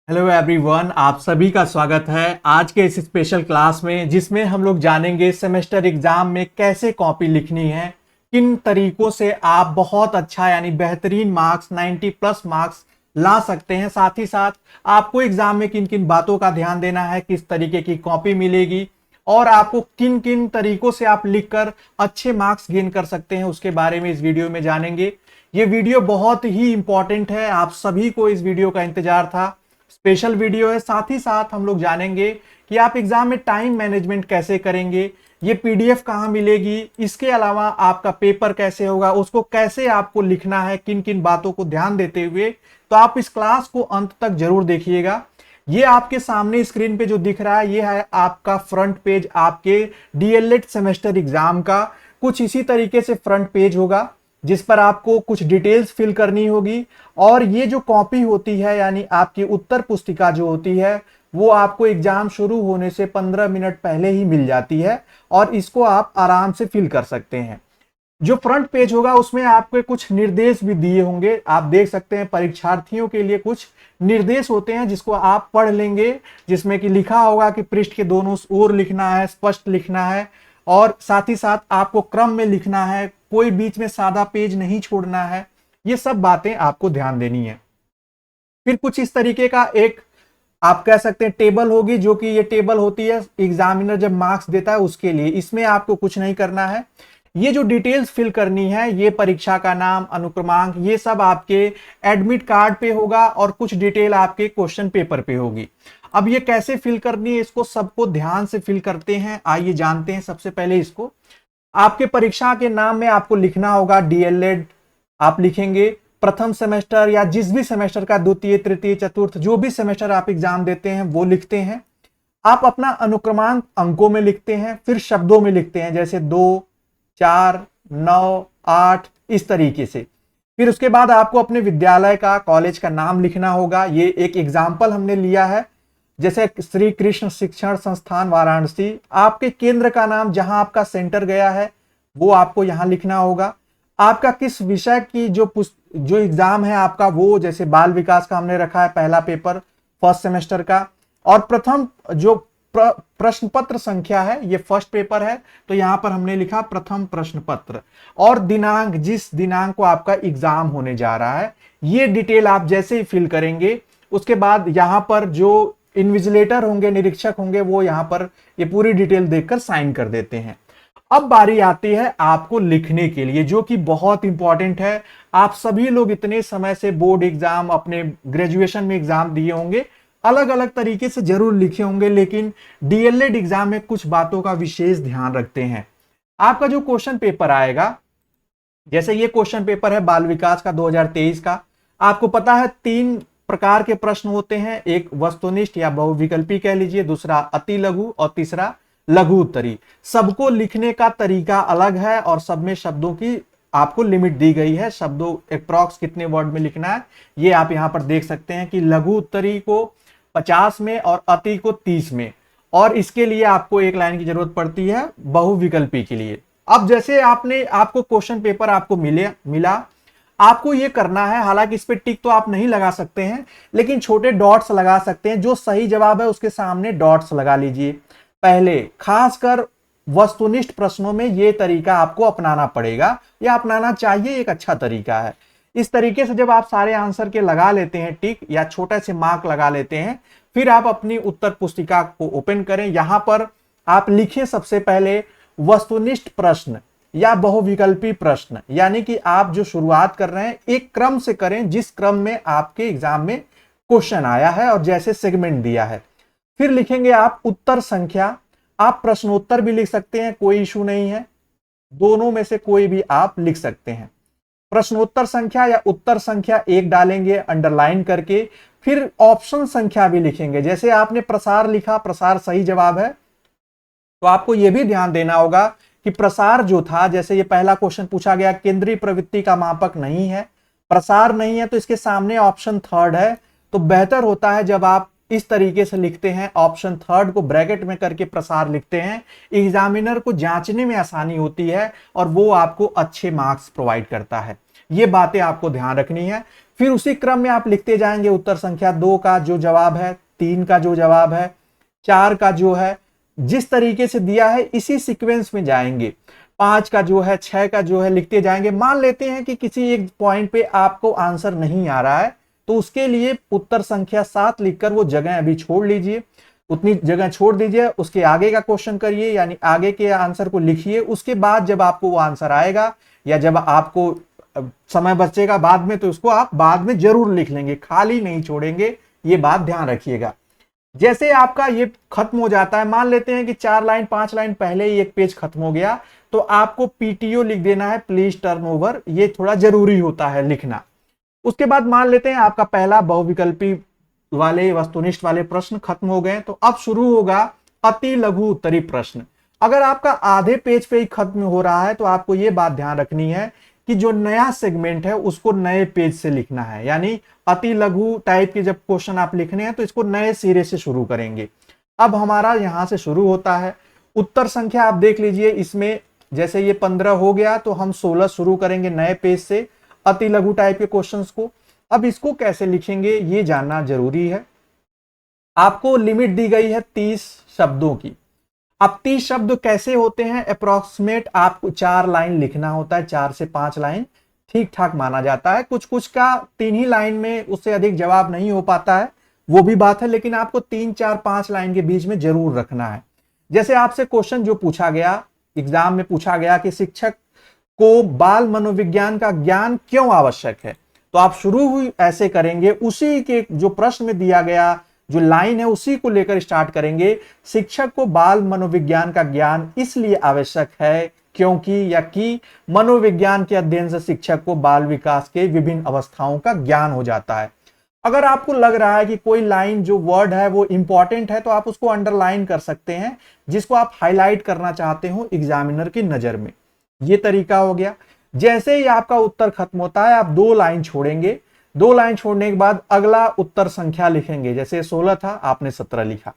Hello everyone, आप सभी का स्वागत है आज के इस स्पेशल क्लास में, जिसमें हम लोग जानेंगे सेमेस्टर एग्जाम में कैसे कॉपी लिखनी है, किन तरीकों से आप बहुत अच्छा यानी बेहतरीन मार्क्स 90 प्लस मार्क्स ला सकते हैं। साथ ही साथ आपको एग्जाम में किन किन बातों का ध्यान देना है, किस तरीके की कॉपी मिलेगी और आपको किन किन तरीकों से आप लिखकर अच्छे मार्क्स गेन कर सकते हैं, उसके बारे में इस वीडियो में जानेंगे। ये वीडियो बहुत ही इंपॉर्टेंट है, आप सभी को इस वीडियो का इंतजार था। स्पेशल वीडियो है। साथ ही साथ हम लोग जानेंगे कि आप एग्जाम में टाइम मैनेजमेंट कैसे करेंगे, ये पीडीएफ कहाँ मिलेगी, इसके अलावा आपका पेपर कैसे होगा, उसको कैसे आपको लिखना है, किन किन बातों को ध्यान देते हुए। तो आप इस क्लास को अंत तक जरूर देखिएगा। ये आपके सामने स्क्रीन पे जो दिख रहा है, ये है आपका फ्रंट पेज आपके डीएलएड सेमेस्टर एग्जाम का। कुछ इसी तरीके से फ्रंट पेज होगा, जिस पर आपको कुछ डिटेल्स फिल करनी होगी। और ये जो कॉपी होती है यानी आपकी उत्तर पुस्तिका जो होती है, वो आपको एग्जाम शुरू होने से 15 मिनट पहले ही मिल जाती है और इसको आप आराम से फिल कर सकते हैं। जो फ्रंट पेज होगा उसमें आपके कुछ निर्देश भी दिए होंगे, आप देख सकते हैं। परीक्षार्थियों के लिए कुछ निर्देश होते हैं जिसको आप पढ़ लेंगे, जिसमें कि लिखा होगा कि पृष्ठ के दोनों ओर लिखना है, स्पष्ट लिखना है और साथ ही साथ आपको क्रम में लिखना है, कोई बीच में सादा पेज नहीं छोड़ना है। ये सब बातें आपको ध्यान देनी है। फिर कुछ इस तरीके का एक आप कह सकते हैं टेबल होगी, जो कि ये टेबल होती है एग्जामिनर जब मार्क्स देता है उसके लिए। इसमें आपको कुछ नहीं करना है। ये जो डिटेल्स फिल करनी है, ये परीक्षा का नाम, अनुक्रमांक, ये सब आपके एडमिट कार्ड पे होगा और कुछ डिटेल आपके क्वेश्चन पेपर पे होगी। अब ये कैसे फिल करनी है, इसको सबको ध्यान से फिल करते हैं। आइए जानते हैं। सबसे पहले इसको आपके परीक्षा के नाम में आपको लिखना होगा डीएलएड। आप लिखेंगे प्रथम सेमेस्टर या जिस भी सेमेस्टर का, द्वितीय, तृतीय, चतुर्थ, जो भी सेमेस्टर आप एग्जाम देते हैं वो लिखते हैं। आप अपना अनुक्रमांक अंकों में लिखते हैं, फिर शब्दों में लिखते हैं, जैसे 2, 4, 9, 8, इस तरीके से। फिर उसके बाद आपको अपने विद्यालय का, कॉलेज का नाम लिखना होगा। ये एक एग्जाम्पल हमने लिया है, जैसे श्री कृष्ण शिक्षण संस्थान वाराणसी। आपके केंद्र का नाम, जहां आपका सेंटर गया है, वो आपको यहां लिखना होगा। आपका किस विषय की जो एग्जाम है आपका, वो जैसे बाल विकास का हमने रखा है पहला पेपर फर्स्ट सेमेस्टर का। और प्रथम जो प्रश्न पत्र संख्या है, ये फर्स्ट पेपर है, तो यहां पर हमने लिखा प्रथम प्रश्न पत्र। और दिनांक, जिस दिनांक को आपका एग्जाम होने जा रहा है, ये डिटेल आप जैसे ही फिल करेंगे, उसके बाद यहां पर जो इन्विजिलेटर होंगे, निरीक्षक होंगे, वो यहां पर ये पूरी डिटेल देखकर साइन कर देते हैं। अब बारी आती है आपको लिखने के लिए, जो कि बहुत इंपॉर्टेंट है। आप सभी लोग इतने समय से बोर्ड एग्जाम, अपने ग्रेजुएशन में एग्जाम दिए होंगे, अलग अलग तरीके से जरूर लिखे होंगे, लेकिन डीएलएड एग्जाम में कुछ बातों का विशेष ध्यान रखते हैं। आपका जो क्वेश्चन पेपर आएगा, जैसे ये क्वेश्चन पेपर है बाल विकास का 2023 का। आपको पता है 3 प्रकार के प्रश्न होते हैं, एक वस्तुनिष्ठ या बहुविकल्पी कह लीजिए, दूसरा अति लघु और तीसरा लघु उत्तरी। सबको लिखने का तरीका अलग है और सब में शब्दों की आपको लिमिट दी गई है। शब्दों अप्रॉक्स कितने वर्ड में लिखना है, ये आप यहां पर देख सकते हैं कि लघु उत्तरी को 50 में और अति को 30 में, और इसके लिए आपको एक लाइन की जरूरत पड़ती है बहुविकल्पी के लिए। अब जैसे आपको क्वेश्चन पेपर आपको मिला, आपको ये करना है, हालांकि इस पे टिक तो आप नहीं लगा सकते हैं, लेकिन छोटे डॉट्स लगा सकते हैं। जो सही जवाब है उसके सामने डॉट्स लगा लीजिए। पहले खासकर वस्तुनिष्ठ प्रश्नों में ये तरीका आपको अपनाना पड़ेगा या अपनाना चाहिए, एक अच्छा तरीका है। इस तरीके से जब आप सारे आंसर के लगा लेते हैं टिक या छोटे से मार्क लगा लेते हैं, फिर आप अपनी उत्तर पुस्तिका को ओपन करें। यहां पर आप लिखें सबसे पहले वस्तुनिष्ठ प्रश्न या बहुविकल्पी प्रश्न, यानी कि आप जो शुरुआत कर रहे हैं एक क्रम से करें, जिस क्रम में आपके एग्जाम में क्वेश्चन आया है और जैसे सेगमेंट दिया है। फिर लिखेंगे आप उत्तर संख्या। आप प्रश्नोत्तर भी लिख सकते हैं, कोई इशू नहीं है, दोनों में से कोई भी आप लिख सकते हैं। प्रश्नोत्तर संख्या या उत्तर संख्या 1 डालेंगे अंडरलाइन करके। फिर ऑप्शन संख्या भी लिखेंगे, जैसे आपने प्रसार लिखा, प्रसार सही जवाब है, तो आपको यह भी ध्यान देना होगा कि प्रसार जो था, जैसे ये पहला क्वेश्चन पूछा गया, केंद्रीय प्रवृत्ति का मापक नहीं है, प्रसार नहीं है, तो इसके सामने ऑप्शन थर्ड है। तो बेहतर होता है जब आप इस तरीके से लिखते हैं, ऑप्शन थर्ड को ब्रैकेट में करके प्रसार लिखते हैं, एग्जामिनर को जांचने में आसानी होती है और वो आपको अच्छे मार्क्स प्रोवाइड करता है। ये बातें आपको ध्यान रखनी है। फिर उसी क्रम में आप लिखते जाएंगे उत्तर संख्या 2 का जो जवाब है, 3 का जो जवाब है, 4 का जो है, जिस तरीके से दिया है इसी सीक्वेंस में जाएंगे। 5 का जो है, 6 का जो है, लिखते जाएंगे। मान लेते हैं कि किसी एक पॉइंट पे आपको आंसर नहीं आ रहा है, तो उसके लिए उत्तर संख्या 7 लिखकर वो जगह अभी छोड़ लीजिए, उतनी जगह छोड़ दीजिए, उसके आगे का क्वेश्चन करिए, यानी आगे के आंसर को लिखिए। उसके बाद जब आपको वो आंसर आएगा या जब आपको समय बचेगा बाद में, तो उसको आप बाद में जरूर लिख लेंगे, खाली नहीं छोड़ेंगे, ये बात ध्यान रखिएगा। जैसे आपका ये खत्म हो जाता है, मान लेते हैं कि 4 लाइन 5 लाइन पहले ही एक पेज खत्म हो गया, तो आपको पीटीओ लिख देना है, प्लीज टर्न ओवर, ये थोड़ा जरूरी होता है लिखना। उसके बाद मान लेते हैं आपका पहला बहुविकल्पी वाले वस्तुनिष्ठ वाले प्रश्न खत्म हो गए, तो अब शुरू होगा अति लघु उत्तरी प्रश्न। अगर आपका आधे पेज पे ही खत्म हो रहा है, तो आपको यह बात ध्यान रखनी है कि जो नया सेगमेंट है उसको नए पेज से लिखना है, यानी अति लघु टाइप के जब क्वेश्चन आप लिखने हैं तो इसको नए सिरे से शुरू करेंगे। अब हमारा यहां से शुरू होता है उत्तर संख्या, आप देख लीजिए इसमें जैसे ये 15 हो गया, तो हम 16 शुरू करेंगे नए पेज से अति लघु टाइप के क्वेश्चंस को। अब इसको कैसे लिखेंगे ये जानना जरूरी है। आपको लिमिट दी गई है 30 शब्दों की। अब 30 शब्द कैसे होते हैं, अप्रोक्सीमेट आपको 4 लाइन लिखना होता है, 4 से 5 लाइन ठीक ठाक माना जाता है। कुछ कुछ का 3 ही लाइन में उससे अधिक जवाब नहीं हो पाता है, वो भी बात है, लेकिन आपको 3 4 5 लाइन के बीच में जरूर रखना है। जैसे आपसे क्वेश्चन जो पूछा गया एग्जाम में, पूछा गया कि शिक्षक को बाल मनोविज्ञान का ज्ञान क्यों आवश्यक है, तो आप शुरू हुई ऐसे करेंगे, उसी के जो प्रश्न में दिया गया जो लाइन है उसी को लेकर स्टार्ट करेंगे। शिक्षक को बाल मनोविज्ञान का ज्ञान इसलिए आवश्यक है क्योंकि या कि मनोविज्ञान के अध्ययन से शिक्षक को बाल विकास के विभिन्न अवस्थाओं का ज्ञान हो जाता है। अगर आपको लग रहा है कि कोई लाइन जो वर्ड है वो इंपॉर्टेंट है, तो आप उसको अंडरलाइन कर सकते हैं, जिसको आप हाईलाइट करना चाहते हो एग्जामिनर की नजर में। ये तरीका हो गया। जैसे ही आपका उत्तर खत्म होता है, आप 2 लाइन छोड़ेंगे, 2 लाइन छोड़ने के बाद अगला उत्तर संख्या लिखेंगे। जैसे 16 था, आपने 17 लिखा।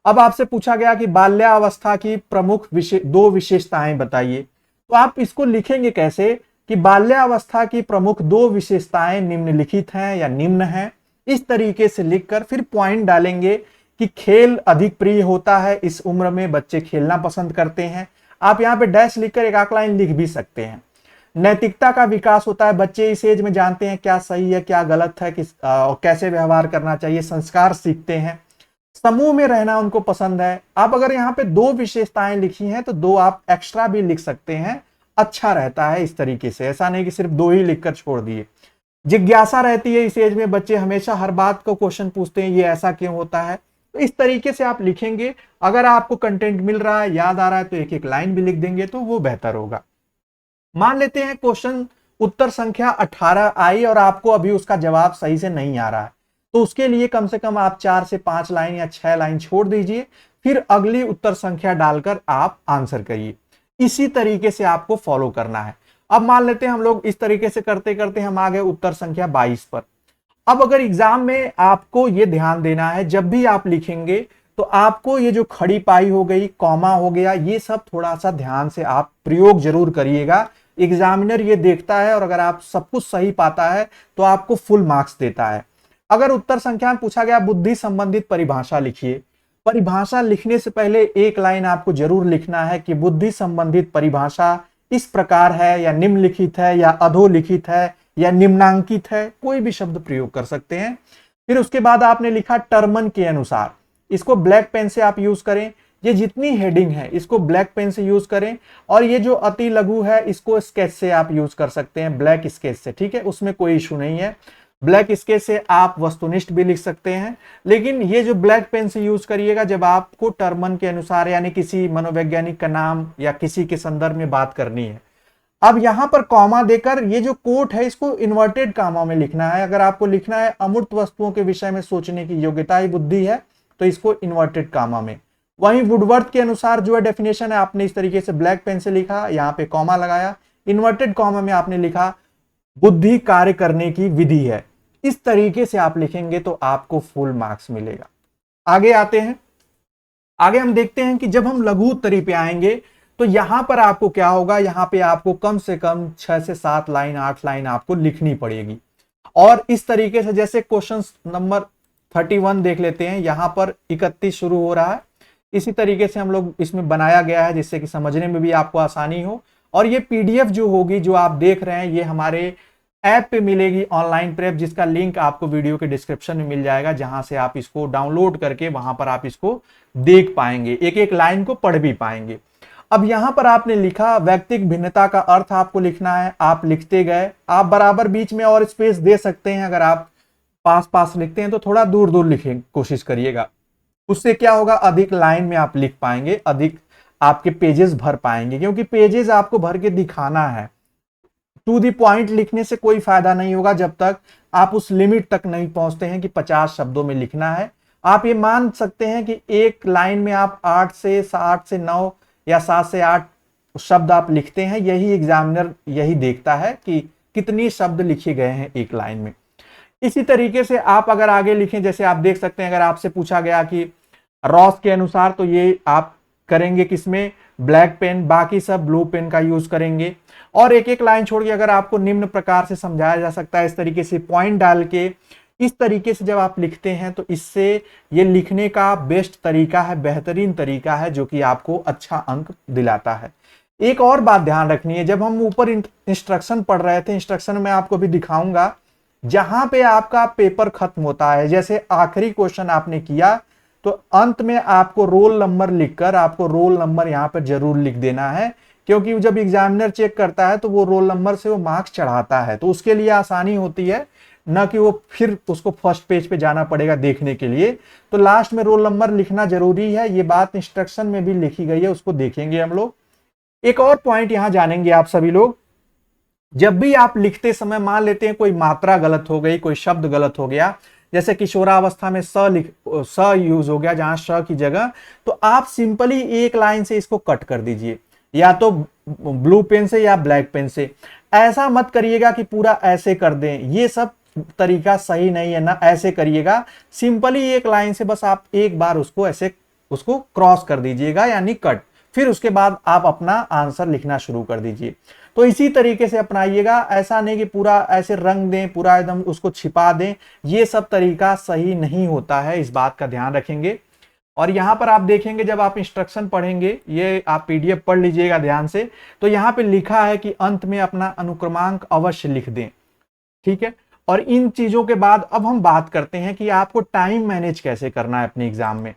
अब आपसे पूछा गया कि बाल्यावस्था की प्रमुख 2 विशेषताएं बताइए, तो आप इसको लिखेंगे कैसे कि बाल्यावस्था की प्रमुख 2 विशेषताएं निम्नलिखित हैं या निम्न हैं। इस तरीके से लिखकर फिर पॉइंट डालेंगे कि खेल अधिक प्रिय होता है, इस उम्र में बच्चे खेलना पसंद करते हैं। आप यहाँ पे डैश लिखकर एक लाइन लिख भी सकते हैं। नैतिकता का विकास होता है, बच्चे इस एज में जानते हैं क्या सही है क्या गलत है, कैसे व्यवहार करना चाहिए, संस्कार सीखते हैं। समूह में रहना उनको पसंद है। आप अगर यहाँ पे 2 विशेषताएं लिखी हैं तो 2 आप एक्स्ट्रा भी लिख सकते हैं, अच्छा रहता है इस तरीके से, ऐसा नहीं कि सिर्फ 2 ही लिखकर छोड़ दिए। जिज्ञासा रहती है, इस एज में बच्चे हमेशा हर बात को क्वेश्चन पूछते हैं, ये ऐसा क्यों होता है, तो इस तरीके से आप लिखेंगे। अगर आपको कंटेंट मिल रहा है, याद आ रहा है, तो एक एक लाइन भी लिख देंगे तो वो बेहतर होगा। मान लेते हैं क्वेश्चन उत्तर संख्या 18 आई और आपको अभी उसका जवाब सही से नहीं आ रहा है, तो उसके लिए कम से कम आप 4 से 5 लाइन या 6 लाइन छोड़ दीजिए, फिर अगली उत्तर संख्या डालकर आप आंसर करिए। इसी तरीके से आपको फॉलो करना है। अब मान लेते हैं हम लोग इस तरीके से करते करते हम आ गए उत्तर संख्या 22 पर। अब अगर एग्जाम में आपको यह ध्यान देना है, जब भी आप लिखेंगे तो आपको ये जो खड़ी पाई हो गई, कॉमा हो गया, ये सब थोड़ा सा ध्यान से आप प्रयोग जरूर करिएगा। एग्जामिनर ये देखता है और अगर आप सब कुछ सही पाता है तो आपको फुल मार्क्स देता है। अगर उत्तर संख्या में पूछा गया बुद्धि संबंधित परिभाषा लिखिए, परिभाषा लिखने से पहले एक लाइन आपको जरूर लिखना है कि बुद्धि संबंधित परिभाषा इस प्रकार है, या निम्नलिखित है, या अधोलिखित है, या निम्नांकित है, कोई भी शब्द प्रयोग कर सकते हैं। फिर उसके बाद आपने लिखा टर्मन के अनुसार, इसको ब्लैक पेन से आप यूज करें। ये जितनी हेडिंग है इसको ब्लैक पेन से यूज करें, और ये जो अति लघु है इसको स्केच से आप यूज कर सकते हैं, ब्लैक स्केच से, ठीक है, उसमें कोई इशू नहीं है। ब्लैक स्केच से आप वस्तुनिष्ठ भी लिख सकते हैं, लेकिन ये जो ब्लैक पेन से यूज करिएगा जब आपको टर्मन के अनुसार यानी किसी मनोवैज्ञानिक का नाम या किसी के संदर्भ में बात करनी है। अब यहां पर कॉमा देकर ये जो कोट है इसको इन्वर्टेड कॉमा में लिखना है। अगर आपको लिखना है अमूर्त वस्तुओं के विषय में सोचने की योग्यता ही बुद्धि है, तो इसको इन्वर्टेड कॉमा में। वहीं वुडवर्थ के अनुसार जो है डेफिनेशन है, आपने इस तरीके से ब्लैक पेन से लिखा, यहाँ पे कॉमा लगाया, इन्वर्टेड कॉमा में आपने लिखा बुद्धि कार्य करने की विधि है। इस तरीके से आप लिखेंगे तो आपको फुल मार्क्स मिलेगा। आगे आते हैं, आगे हम देखते हैं कि जब हम लघु उत्तरी पे आएंगे तो यहां पर आपको क्या होगा, यहां पे आपको कम से कम 6 से 7 लाइन 8 लाइन आपको लिखनी पड़ेगी। और इस तरीके से जैसे क्वेश्चन नंबर 31 देख लेते हैं, यहां पर 31 शुरू हो रहा है। इसी तरीके से हम लोग इसमें बनाया गया है जिससे कि समझने में भी आपको आसानी हो। और ये पीडीएफ जो होगी जो आप देख रहे हैं, ये हमारे ऐप पे मिलेगी ऑनलाइन प्रेप, जिसका लिंक आपको वीडियो के डिस्क्रिप्शन में मिल जाएगा, जहां से आप इसको डाउनलोड करके वहां पर आप इसको देख पाएंगे, एक एक लाइन को पढ़ भी पाएंगे। अब यहां पर आपने लिखा व्यक्तिक भिन्नता का अर्थ आपको लिखना है, आप लिखते गए। आप बराबर बीच में और स्पेस दे सकते हैं, अगर आप पास पास लिखते हैं तो थोड़ा दूर दूर लिखें कोशिश करिएगा, उससे क्या होगा अधिक लाइन में आप लिख पाएंगे, अधिक आपके पेजेस भर पाएंगे, क्योंकि पेजेस आपको भर के दिखाना है। टू दी पॉइंट लिखने से कोई फायदा नहीं होगा जब तक आप उस लिमिट तक नहीं पहुंचते हैं कि 50 शब्दों में लिखना है। आप ये मान सकते हैं कि एक लाइन में आप 8 से 9 या 7 से 8 शब्द आप लिखते हैं, यही एग्जामिनर यही देखता है कि कितनी शब्द लिखे गए हैं एक लाइन में। इसी तरीके से आप अगर आगे लिखें, जैसे आप देख सकते हैं, अगर आपसे पूछा गया कि रॉस के अनुसार, तो ये आप करेंगे किसमें, ब्लैक पेन, बाकी सब ब्लू पेन का यूज करेंगे। और एक एक लाइन छोड़ के अगर आपको निम्न प्रकार से समझाया जा सकता है, इस तरीके से पॉइंट डाल के इस तरीके से जब आप लिखते हैं तो इससे ये लिखने का बेस्ट तरीका है, बेहतरीन तरीका है, जो कि आपको अच्छा अंक दिलाता है। एक और बात ध्यान रखनी है, जब हम ऊपर इंस्ट्रक्शन पढ़ रहे थे, इंस्ट्रक्शन में आपको भी दिखाऊंगा, जहां पे आपका पेपर खत्म होता है, जैसे आखिरी क्वेश्चन आपने किया तो अंत में आपको रोल नंबर लिखकर आपको रोल नंबर यहां पर जरूर लिख देना है, क्योंकि जब एग्जामिनर चेक करता है तो वो रोल नंबर से वो मार्क्स चढ़ाता है, तो उसके लिए आसानी होती है, न कि वो फिर उसको फर्स्ट पेज पे जाना पड़ेगा देखने के लिए। तो लास्ट में रोल नंबर लिखना जरूरी है, ये बात इंस्ट्रक्शन में भी लिखी गई है, उसको देखेंगे हम लोग। एक और पॉइंट यहां जानेंगे आप सभी लोग, जब भी आप लिखते समय मान लेते हैं कोई मात्रा गलत हो गई, कोई शब्द गलत हो गया, जैसे किशोरावस्था में स यूज हो गया जहां श की जगह, तो आप सिंपली एक लाइन से इसको कट कर दीजिए, या तो ब्लू पेन से या ब्लैक पेन से। ऐसा मत करिएगा कि पूरा ऐसे कर दें, ये सब तरीका सही नहीं है ना, ऐसे करिएगा, सिंपली एक लाइन से बस आप एक बार उसको ऐसे उसको क्रॉस कर दीजिएगा, यानी कट, फिर उसके बाद आप अपना आंसर लिखना शुरू कर दीजिए। तो इसी तरीके से अपनाइएगा, ऐसा नहीं कि पूरा ऐसे रंग दें, पूरा एकदम उसको छिपा दें, ये सब तरीका सही नहीं होता है, इस बात का ध्यान रखेंगे। और यहां पर आप देखेंगे जब आप इंस्ट्रक्शन पढ़ेंगे, ये आप पीडीएफ पढ़ लीजिएगा ध्यान से, तो यहां पे लिखा है कि अंत में अपना अनुक्रमांक अवश्य लिख दें, ठीक है। और इन चीजों के बाद अब हम बात करते हैं कि आपको टाइम मैनेज कैसे करना है अपने एग्जाम में।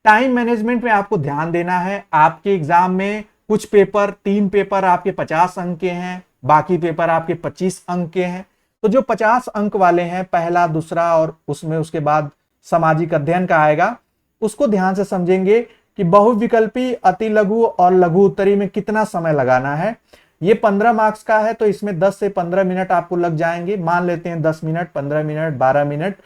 टाइम मैनेजमेंट में आपको ध्यान देना है। आपके एग्जाम में कुछ पेपर, 3 पेपर आपके 50 अंक के हैं, बाकी पेपर आपके 25 अंक के हैं। तो जो 50 अंक वाले हैं, पहला, दूसरा और उसमें उसके बाद सामाजिक अध्ययन का आएगा, उसको ध्यान से समझेंगे कि बहुविकल्पी, अति लघु और लघु उत्तरी में कितना समय लगाना है। ये 15 मार्क्स का है, तो इसमें 10 से 15 मिनट आपको लग जाएंगे, मान लेते हैं 10 मिनट, 15 मिनट, 12 मिनट।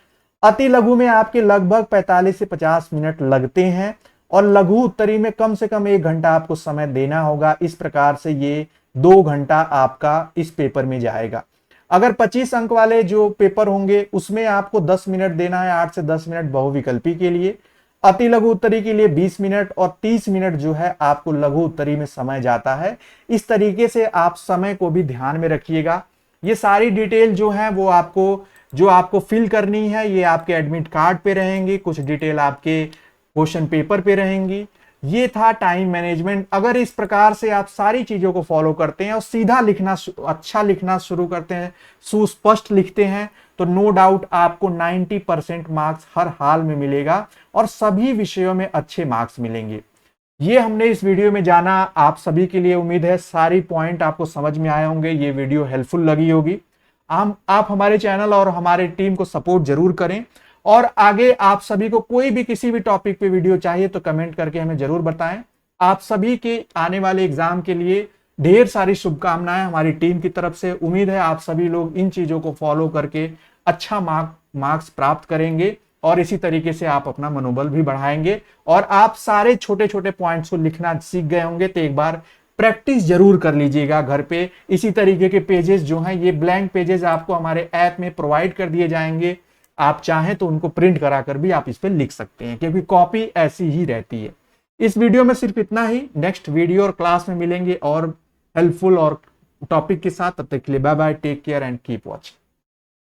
अति लघु में आपके लगभग 45 से 50 मिनट लगते हैं, और लघु उत्तरी में कम से कम 1 घंटा आपको समय देना होगा। इस प्रकार से ये 2 घंटा आपका इस पेपर में जाएगा। अगर 25 अंक वाले जो पेपर होंगे उसमें आपको 10 मिनट देना है, 8 से 10 मिनट बहुविकल्पी के लिए, अति लघु उत्तरी के लिए 20 मिनट, और 30 मिनट जो है आपको लघु उत्तरी में समय जाता है। इस तरीके से आप समय को भी ध्यान में रखिएगा। ये सारी डिटेल जो है वो आपको फिल करनी है, ये आपके एडमिट कार्ड पे रहेंगी, कुछ डिटेल आपके क्वेश्चन पेपर पे रहेंगी। ये था टाइम मैनेजमेंट। अगर इस प्रकार से आप सारी चीजों को फॉलो करते हैं और सीधा लिखना, अच्छा लिखना शुरू करते हैं, सुस्पष्ट लिखते हैं, तो नो डाउट आपको 90% मार्क्स हर हाल में मिलेगा और सभी विषयों में अच्छे मार्क्स मिलेंगे। ये हमने इस वीडियो में जाना। आप सभी के लिए उम्मीद है सारी पॉइंट आपको समझ में आए होंगे, ये वीडियो हेल्पफुल लगी होगी। आप हमारे चैनल और हमारे टीम को सपोर्ट जरूर करें, और आगे आप सभी को कोई भी किसी भी टॉपिक पे वीडियो चाहिए तो कमेंट करके हमें जरूर बताएं। आप सभी के आने वाले एग्जाम के लिए ढेर सारी शुभकामनाएं हमारी टीम की तरफ से। उम्मीद है आप सभी लोग इन चीजों को फॉलो करके अच्छा मार्क्स प्राप्त करेंगे, और इसी तरीके से आप अपना मनोबल भी बढ़ाएंगे। और आप सारे छोटे छोटे पॉइंट्स को लिखना सीख गए होंगे, तो एक बार प्रैक्टिस जरूर कर लीजिएगा घर पे। इसी तरीके के पेजेस जो हैं, ये ब्लैंक पेजेस आपको हमारे ऐप में प्रोवाइड कर दिए जाएंगे। आप चाहें तो उनको प्रिंट कराकर भी आप इस पे लिख सकते हैं, क्योंकि कॉपी ऐसी ही रहती है। इस वीडियो में सिर्फ इतना ही। नेक्स्ट वीडियो और क्लास में मिलेंगे और हेल्पफुल और टॉपिक के साथ। तब तक के लिए bye bye, take care and keep watching.